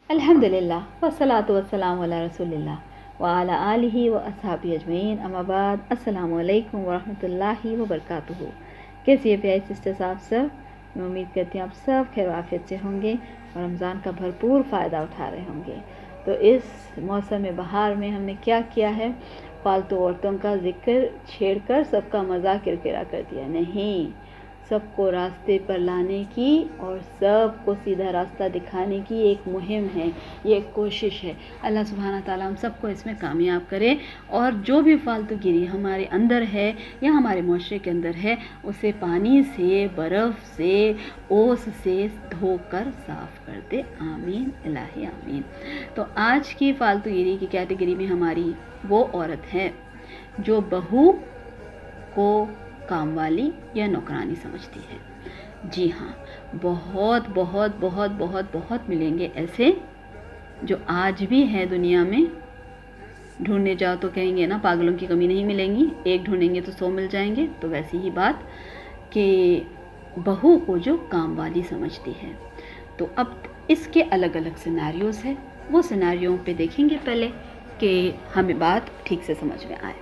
अल्हम्दुलिल्लाह वस्सलातु वस्सलामु अला रसूलिल्लाह व अला आलिहि व अस्हाबी अजमईन अम्मा बाद। अस्सलामु अलैकुम व रहमतुल्लाहि व बरकातुहू। कैसी है प्यारी सिस्टर्स आप सब? मैं उम्मीद करती हूँ आप सब खैर आफियत से होंगे और रमज़ान का भरपूर फ़ायदा उठा रहे होंगे। तो इस मौसम बहार में हमने क्या किया है, फालतू औरतों का जिक्र छेड़कर सबका मजाक किरकिरा कर दिया नहीं, सबको रास्ते पर लाने की और सबको सीधा रास्ता दिखाने की एक मुहिम है, ये एक कोशिश है। अल्लाह सुब्हाना ताला हम सबको इसमें कामयाब करे और जो भी फालतूगिरी हमारे अंदर है या हमारे माशरे के अंदर है उसे पानी से, बर्फ़ से, ओस से धोकर साफ़ कर दे। आमीन इलाही आमीन। तो आज की फालतूगिरी की कैटेगरी में हमारी वो औरत है जो बहू को काम वाली या नौकरानी समझती है। जी हाँ, बहुत बहुत बहुत बहुत बहुत मिलेंगे ऐसे जो आज भी हैं दुनिया में। ढूंढने जाओ तो कहेंगे ना पागलों की कमी नहीं मिलेंगी, एक ढूंढेंगे तो 100 मिल जाएंगे। तो वैसी ही बात कि बहू को जो काम वाली समझती है। तो अब इसके अलग अलग सिनेरियोज है, वो सिनेरियो पे देखेंगे पहले कि हमें बात ठीक से समझ में आए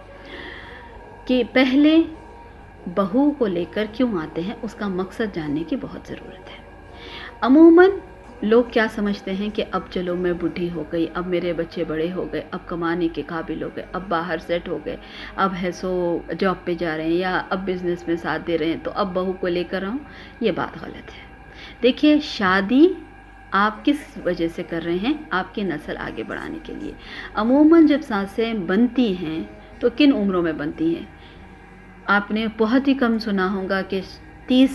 कि पहले बहू को लेकर क्यों आते हैं, उसका मकसद जानने की बहुत ज़रूरत है। अमूमन लोग क्या समझते हैं कि अब चलो मैं बूढ़ी हो गई, अब मेरे बच्चे बड़े हो गए, अब कमाने के काबिल हो गए, अब बाहर सेट हो गए, अब है सो जॉब पे जा रहे हैं या अब बिज़नेस में साथ दे रहे हैं, तो अब बहू को लेकर आऊँ। ये बात गलत है। देखिए, शादी आप किस वजह से कर रहे हैं? आपकी नस्ल आगे बढ़ाने के लिए। अमूमन जब सासें बनती हैं तो किन उम्रों में बनती हैं? आपने बहुत ही कम सुना होगा कि 30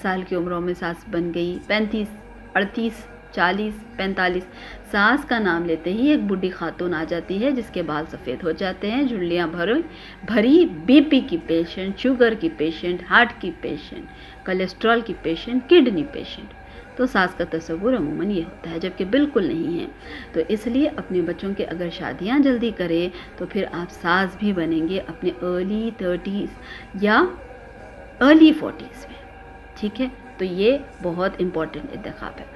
साल की उम्रों में सास बन गई, 35, 38, 40, 45। सास का नाम लेते ही एक बूढ़ी खातून आ जाती है जिसके बाल सफ़ेद हो जाते हैं, झुर्रियाँ भरी, बीपी की पेशेंट, शुगर की पेशेंट, हार्ट की पेशेंट, कोलेस्ट्रॉल की पेशेंट, किडनी पेशेंट। तो सास का तस्वुर अमूमन ये होता है, जबकि बिल्कुल नहीं है। तो इसलिए अपने बच्चों के अगर शादियां जल्दी करें तो फिर आप सास भी बनेंगे अपने अर्ली 30s या अर्ली 40s में। ठीक है, तो ये बहुत इम्पॉर्टेंट इंतखाब है।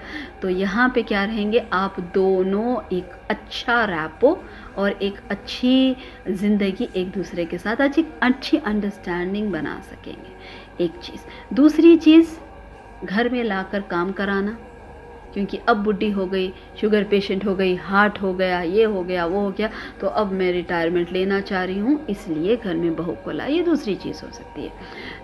तो यहाँ पे क्या रहेंगे, आप दोनों एक अच्छा रैपो और एक अच्छी ज़िंदगी एक दूसरे के साथ अच्छी अंडरस्टैंडिंग बना सकेंगे। एक चीज़। दूसरी चीज़, घर में लाकर काम कराना, क्योंकि अब बुढ़ी हो गई, शुगर पेशेंट हो गई, हार्ट हो गया, ये हो गया, वो हो गया, तो अब मैं रिटायरमेंट लेना चाह रही हूँ, इसलिए घर में बहू को ला। ये दूसरी चीज़ हो सकती है।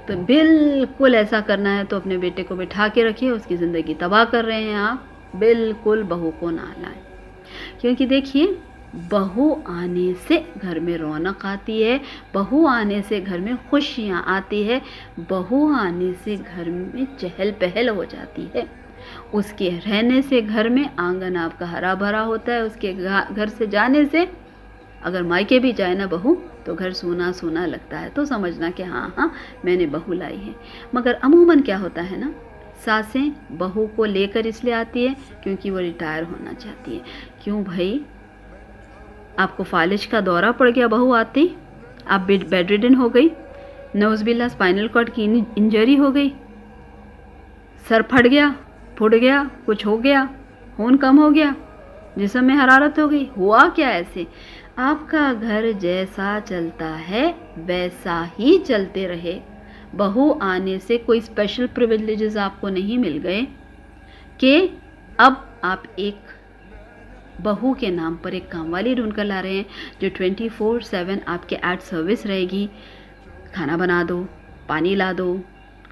तो बिल्कुल ऐसा करना है तो अपने बेटे को बिठा के रखिए, उसकी ज़िंदगी तबाह कर रहे हैं आप। बिल्कुल बहू को ना लाएं, क्योंकि देखिए, बहू आने से घर में रौनक आती है, बहू आने से घर में खुशियाँ आती है, बहू आने से घर में चहल पहल हो जाती है। उसके रहने से घर में आंगन आपका हरा भरा होता है। उसके घर से जाने से, अगर मायके भी जाए ना बहू, तो घर सूना सूना लगता है। तो समझना कि हाँ हाँ मैंने बहू लाई है। मगर अमूमन क्या होता है ना, सासें बहू को लेकर इसलिए आती है क्योंकि वो रिटायर होना चाहती है। क्यों भाई, आपको फालिज का दौरा पड़ गया बहू आती, आप बेड रिडन हो गई, नौज़बिल्ला स्पाइनल कॉर्ड की इंजरी हो गई, सर फट गया, फुट गया, कुछ हो गया, खून कम हो गया, जिस्म में हरारत हो गई, हुआ क्या ऐसे? आपका घर जैसा चलता है वैसा ही चलते रहे। बहू आने से कोई स्पेशल प्रिविलेजेस आपको नहीं मिल गए कि अब आप एक बहू के नाम पर एक कामवाली ढूंढ कर ला रहे हैं जो 24/7 आपके एट सर्विस रहेगी। खाना बना दो, पानी ला दो,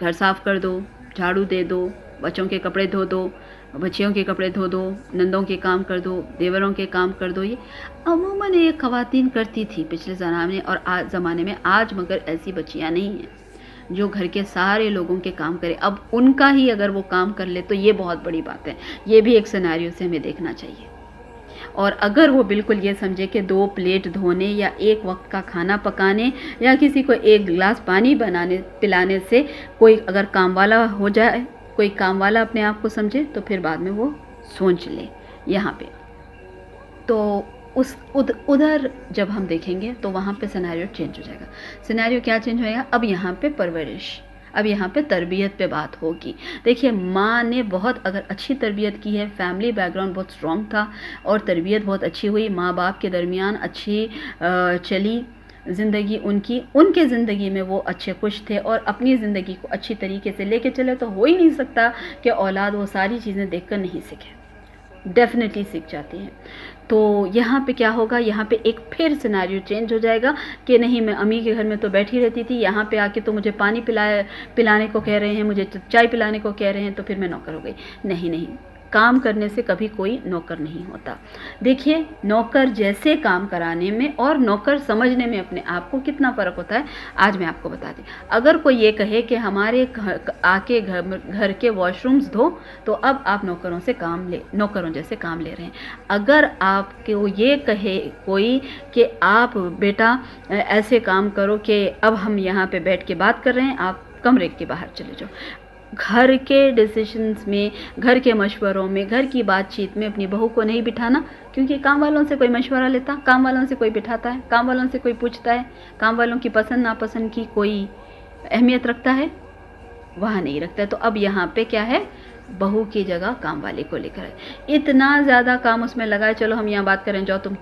घर साफ़ कर दो, झाड़ू दे दो, बच्चों के कपड़े धो दो, बच्चियों के कपड़े धो दो, नंदों के काम कर दो, देवरों के काम कर दो। ये अमूमन ये ख़वातीन करती थी पिछले ज़माने और आज ज़माने में। आज मगर ऐसी बच्चियाँ नहीं हैं जो घर के सारे लोगों के काम करे। अब उनका ही अगर वो काम कर ले तो ये बहुत बड़ी बात है। ये भी एक सिनेरियो से हमें देखना चाहिए। और अगर वो बिल्कुल ये समझे कि 2 प्लेट धोने या एक वक्त का खाना पकाने या किसी को एक गिलास पानी पिलाने से कोई अगर काम वाला हो जाए, कोई काम वाला अपने आप को समझे, तो फिर बाद में वो सोच ले यहाँ पे। तो उधर जब हम देखेंगे तो वहाँ पे सिनेरियो चेंज हो जाएगा। सिनेरियो क्या चेंज होएगा? अब यहाँ पे परवरिश, अब यहाँ पे तरबियत पे बात होगी। देखिए, माँ ने बहुत अगर अच्छी तरबियत की है, फैमिली बैकग्राउंड बहुत स्ट्रॉन्ग था और तरबियत बहुत अच्छी हुई, माँ बाप के दरमियान अच्छी चली ज़िंदगी उनकी, उनके ज़िंदगी में वो अच्छे खुश थे और अपनी ज़िंदगी को अच्छी तरीके से लेके चले, तो हो ही नहीं सकता कि औलाद वो सारी चीज़ें देखकर नहीं सीखे, डेफिनेटली सीख जाती हैं। तो यहाँ पे क्या होगा, यहाँ पे एक फिर सिनेरियो चेंज हो जाएगा कि नहीं, मैं अम्मी के घर में तो बैठी रहती थी, यहाँ पे आके तो मुझे पानी पिलाने को कह रहे हैं, मुझे चाय पिलाने को कह रहे हैं, तो फिर मैं नौकर हो गई। नहीं नहीं, काम करने से कभी कोई नौकर नहीं होता। देखिए, नौकर जैसे काम कराने में और नौकर समझने में अपने आप को कितना फ़र्क होता है, आज मैं आपको बता दी। अगर कोई ये कहे कि हमारे आके घर के वॉशरूम्स धो, तो अब आप नौकरों जैसे काम ले रहे हैं। अगर आपको ये कहे कोई कि आप बेटा ऐसे काम करो कि अब हम यहाँ पे बैठ के बात कर रहे हैं, आप कमरे के बाहर चले जाओ। घर के डिसीजंस में, घर के मशवरों में, घर की बातचीत में अपनी बहू को नहीं बिठाना, क्योंकि काम वालों से कोई मशवरा लेता, काम वालों से कोई बिठाता है, काम वालों से कोई पूछता है, काम वालों की पसंद नापसंद की कोई अहमियत रखता है, वहाँ नहीं रखता है। तो अब यहाँ पे क्या है, बहू की जगह काम वाले को लेकर है। इतना ज़्यादा काम उसमें लगा है, चलो हम यहाँ बात करें, जाओ तुम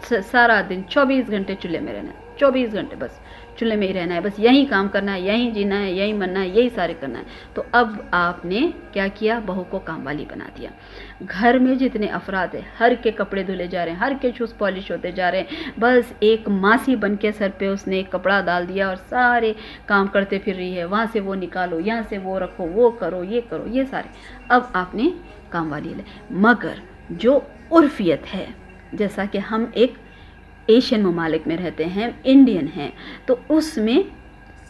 सारा दिन 24 घंटे चूल्हे में रहना है, 24 घंटे बस चूल्हे में ही रहना है, बस यही काम करना है, यही जीना है, यही मरना है, यही सारे करना है। तो अब आपने क्या किया, बहू को काम वाली बना दिया। घर में जितने अफराद हैं, हर के कपड़े धुले जा रहे हैं, हर के शूज़ पॉलिश होते जा रहे हैं, बस एक मासी बन के सर पे उसने एक कपड़ा डाल दिया और सारे काम करते फिर रही है, वहाँ से वो निकालो, यहाँ से वो रखो, वो करो, ये सारे अब आपने काम वाली ले। मगर जो उर्फियत है, जैसा कि हम एक एशियन ममालिक में रहते हैं, इंडियन हैं, तो उसमें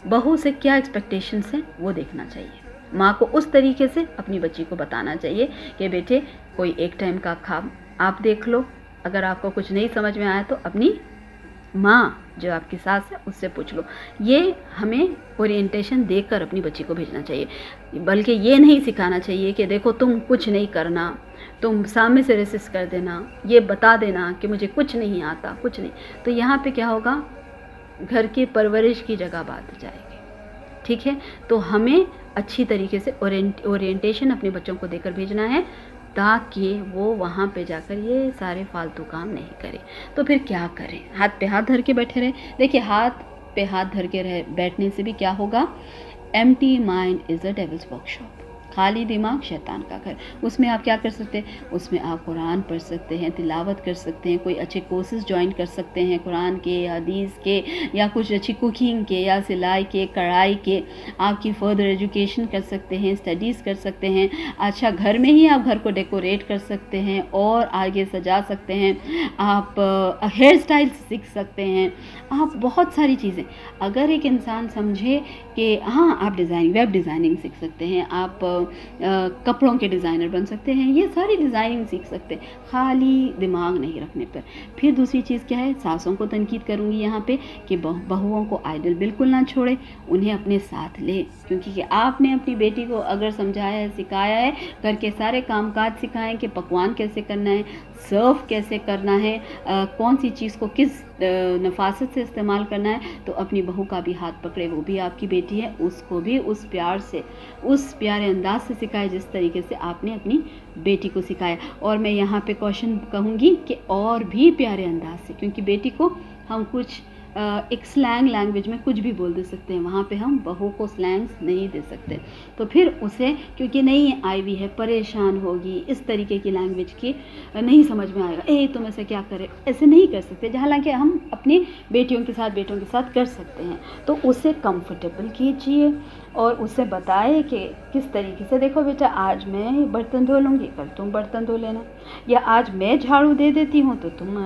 बहू से क्या एक्सपेक्टेशंस हैं वो देखना चाहिए। माँ को उस तरीके से अपनी बच्ची को बताना चाहिए कि बेटे कोई एक टाइम का काम आप देख लो, अगर आपको कुछ नहीं समझ में आया तो अपनी माँ जो आपकी सास है उससे पूछ लो। ये हमें ओरिएंटेशन देकर अपनी बच्ची को भेजना चाहिए, बल्कि ये नहीं सिखाना चाहिए कि देखो तुम कुछ नहीं करना, तुम सामने से रेसिस्ट कर देना, ये बता देना कि मुझे कुछ नहीं आता, कुछ नहीं। तो यहाँ पे क्या होगा, घर की परवरिश की जगह बात जाएगी। ठीक है, तो हमें अच्छी तरीके से ओरिएंटेशन अपने बच्चों को देकर भेजना है, ताकि वो वहाँ पे जाकर ये सारे फालतू काम नहीं करें। तो फिर क्या करें, हाथ पे हाथ धर के बैठे रहें। देखिए, हाथ पे हाथ धर के बैठने से भी क्या होगा, empty mind is a devils workshop, खाली दिमाग शैतान का घर। उसमें आप क्या कर सकते हैं, उसमें आप कुरान पढ़ सकते हैं, तिलावत कर सकते हैं, कोई अच्छे कोर्सेज ज्वाइन कर सकते हैं कुरान के, हदीस के, या कुछ अच्छी कुकिंग के, या सिलाई के, कढ़ाई के, आपकी फर्दर एजुकेशन कर सकते हैं, स्टडीज़ कर सकते हैं। अच्छा, घर में ही आप घर को डेकोरेट कर सकते हैं और आगे सजा सकते हैं, आप हेयर स्टाइल सीख सकते हैं, आप बहुत सारी चीज़ें। अगर एक इंसान समझे कि हाँ, आप वेब डिज़ाइनिंग सीख सकते हैं, आप कपड़ों के डिज़ाइनर बन सकते हैं, ये सारी डिज़ाइनिंग सीख सकते हैं, खाली दिमाग नहीं रखने पर। फिर दूसरी चीज़ क्या है, सासों को तनकीद करूँगी यहाँ पे कि बहुओं को आइडल बिल्कुल ना छोड़े, उन्हें अपने साथ ले, क्योंकि आपने अपनी बेटी को अगर समझाया है, सिखाया है, घर के सारे कामकाज सिखाएं कि पकवान कैसे करना है, सर्व कैसे करना है, कौन सी चीज़ को किस नफासत से इस्तेमाल करना है, तो अपनी बहू का भी हाथ पकड़े, वो भी आपकी बेटी है, उसको भी उस प्यार से, उस प्यारे अंदाज से सिखाए जिस तरीके से आपने अपनी बेटी को सिखाया। और मैं यहाँ पे क्वेश्चन कहूँगी कि और भी प्यारे अंदाज से, क्योंकि बेटी को हम कुछ एक स्लैंग लैंग्वेज में कुछ भी बोल दे सकते हैं, वहाँ पे हम बहू को स्लैंग्स नहीं दे सकते। तो फिर उसे, क्योंकि नहीं आई हुई है, परेशान होगी, इस तरीके की लैंग्वेज की नहीं समझ में आएगा, तुम ऐसे क्या करे, ऐसे नहीं कर सकते। हालांकि हम अपनी बेटियों के साथ कर सकते हैं। तो उसे कंफर्टेबल कीजिए और उसे बताए कि किस तरीके से, देखो बेटा आज मैं बर्तन धो लूँगी, कल तुम बर्तन धो लेना, या आज मैं झाड़ू दे देती हूँ तो तुम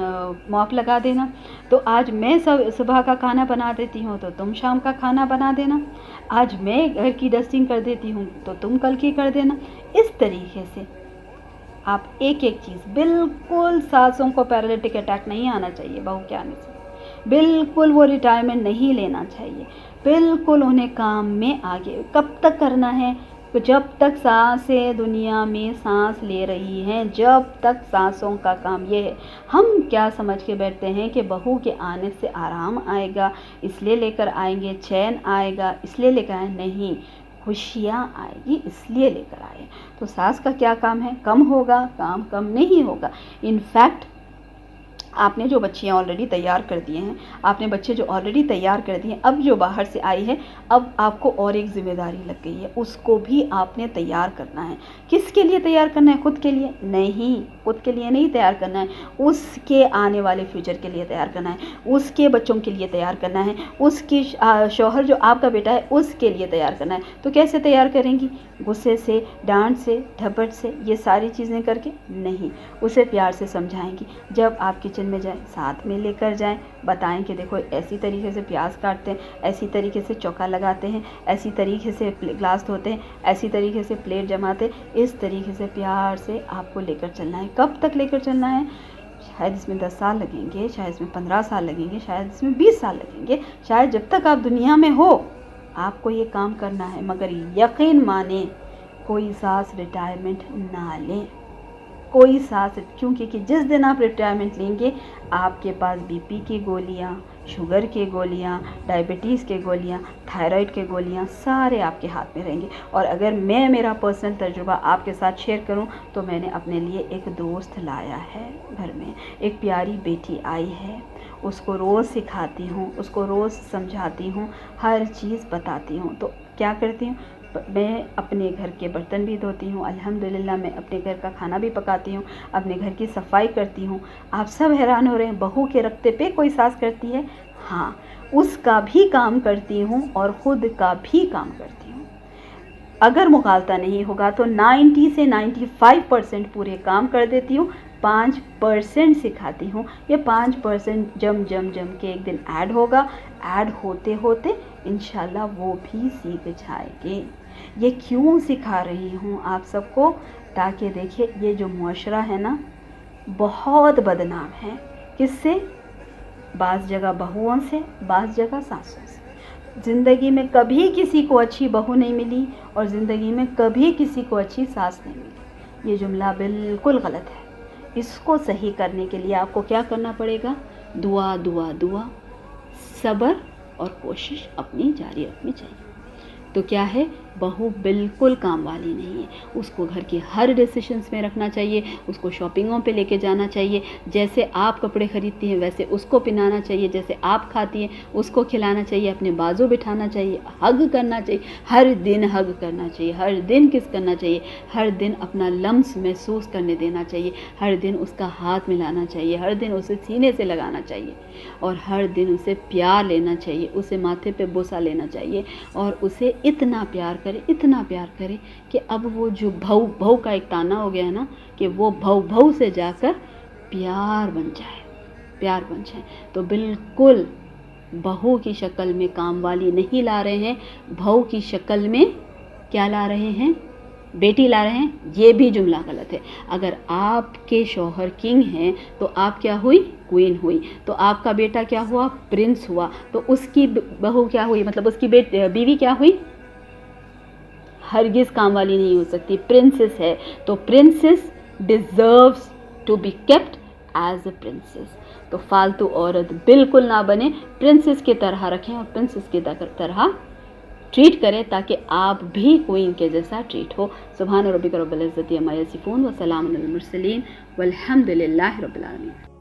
मॉप लगा देना, तो आज मैं सुबह का खाना बना देती हूँ तो तुम शाम का खाना बना देना, आज मैं घर की डस्टिंग कर देती हूँ तो तुम कल की कर देना। इस तरीके से आप एक एक चीज़, बिल्कुल सासों को पैरालिटिक अटैक नहीं आना चाहिए बहू के आने से, बिल्कुल वो रिटायरमेंट नहीं लेना चाहिए, बिल्कुल उन्हें काम में आगे कब तक करना है, जब तक सांसें दुनिया में सांस ले रही हैं, जब तक सांसों का काम ये है। हम क्या समझ के बैठते हैं कि बहू के आने से आराम आएगा, इसलिए लेकर आएंगे, चैन आएगा इसलिए लेकर आए, नहीं, खुशियाँ आएगी इसलिए लेकर आए। तो सास का क्या काम है? कम होगा? काम कम नहीं होगा। इनफैक्ट आपने जो बच्चियाँ ऑलरेडी तैयार कर दिए हैं, आपने बच्चे जो ऑलरेडी तैयार कर दिए हैं, अब जो बाहर से आई है, अब आपको और एक जिम्मेदारी लग गई है, उसको भी आपने तैयार करना है। किसके लिए तैयार करना है? खुद के लिए नहीं, खुद के लिए नहीं तैयार करना है, उसके आने वाले फ्यूचर के लिए तैयार करना है, उसके बच्चों के लिए तैयार करना है, उसकी शौहर जो आपका बेटा है उसके लिए तैयार करना है। तो कैसे तैयार करेंगी? गुस्से से, डांट से, झपट से, ये सारी चीज़ें करके नहीं, उसे प्यार से समझाएंगी। जब आप किचन में जाएं, साथ में लेकर जाएं, बताएं कि देखो ऐसी तरीके से प्याज काटते हैं, ऐसी तरीके से चौका लगाते हैं, ऐसी तरीके से ग्लास धोते हैं, ऐसी तरीके से प्लेट जमाते हैं, इस तरीके से प्यार से आपको लेकर चलना है। कब तक लेकर चलना है? शायद इसमें 10 साल लगेंगे, शायद इसमें 15 साल लगेंगे, शायद इसमें 20 साल लगेंगे, शायद जब तक आप दुनिया में हो आपको ये काम करना है। मगर यकीन माने, कोई सास रिटायरमेंट ना लें, कोई सास, क्योंकि कि जिस दिन आप रिटायरमेंट लेंगे आपके पास बीपी की गोलियाँ, शुगर की गोलियाँ, डायबिटीज़ के गोलियाँ, थायराइड के गोलियाँ सारे आपके हाथ में रहेंगे। और अगर मैं मेरा पर्सनल तजुर्बा आपके साथ शेयर करूं तो मैंने अपने लिए एक दोस्त लाया है घर में, एक प्यारी बेटी आई है, उसको रोज़ सिखाती हूँ, उसको रोज़ समझाती हूँ, हर चीज़ बताती हूँ। तो क्या करती हूँ, मैं अपने घर के बर्तन भी धोती हूँ, अल्हम्दुलिल्लाह मैं अपने घर का खाना भी पकाती हूँ, अपने घर की सफाई करती हूँ। आप सब हैरान हो रहे हैं, बहू के रखते पे कोई सास करती है? हाँ, उसका भी काम करती हूँ और ख़ुद का भी काम करती हूँ। अगर मुगालता नहीं होगा तो 90 से 95% पूरे काम कर देती हूँ, 5% सिखाती हूँ। ये 5% जम के एक दिन ऐड होगा, ऐड होते होते इंशाल्लाह वो भी सीख जाएंगे। ये क्यों सिखा रही हूँ आप सबको? ताकि देखिए ये जो मुआशरा है ना, बहुत बदनाम है। किससे? बाज़ जगह बहुओं से, बाज़ जगह सासों से। ज़िंदगी में कभी किसी को अच्छी बहू नहीं मिली और ज़िंदगी में कभी किसी को अच्छी सास नहीं मिली। ये जुमला बिल्कुल गलत है। इसको सही करने के लिए आपको क्या करना पड़ेगा? दुआ दुआ दुआ, सब्र और कोशिश अपनी जारी रखनी चाहिए। तो क्या है, बहू बिल्कुल काम वाली नहीं है, उसको घर के हर डिसीशंस में रखना चाहिए, उसको शॉपिंगों पे लेके जाना चाहिए, जैसे आप कपड़े ख़रीदती हैं वैसे उसको पहनाना चाहिए, जैसे आप खाती हैं उसको खिलाना चाहिए, अपने बाजू बिठाना चाहिए, हग करना चाहिए, हर दिन हग करना चाहिए, हर दिन किस करना चाहिए, हर दिन अपना लम्स महसूस करने देना चाहिए, हर दिन उसका हाथ मिलाना चाहिए, हर दिन उसे सीने से लगाना चाहिए और हर दिन उसे प्यार लेना चाहिए, उसे माथे पे बोसा लेना चाहिए और उसे इतना प्यार करे, इतना प्यार करे कि अब वो जो भव का एक ताना हो गया है ना, कि वो भव से जाकर प्यार बन जाए, प्यार बन जाए। तो बिल्कुल बहू की शक्ल में काम वाली नहीं ला रहे हैं, बहू की शक्ल में क्या ला रहे हैं? बेटी ला रहे हैं। ये भी जुमला गलत है। अगर आपके शौहर किंग हैं तो आप क्या हुई? क्वीन हुई। तो आपका बेटा क्या हुआ? प्रिंस हुआ। तो उसकी बहू क्या हुई? मतलब उसकी बीवी क्या हुई? हरगिज़ काम वाली नहीं हो सकती, प्रिंसेस है। तो princess deserves to be kept as a princess. तो फालतू औरत बिल्कुल ना बने, प्रिंसेस की तरह रखें और प्रिंसेस की तरह ट्रीट करें ताकि आप भी क्वीन के जैसा ट्रीट हो। सुभान रब्बिक रब्बिल इज़्ज़ति अम्मा यसिफून व सलामुन अलल मुरसलीन वल्हम्दुलिल्लाहि रब्बिल आलमीन।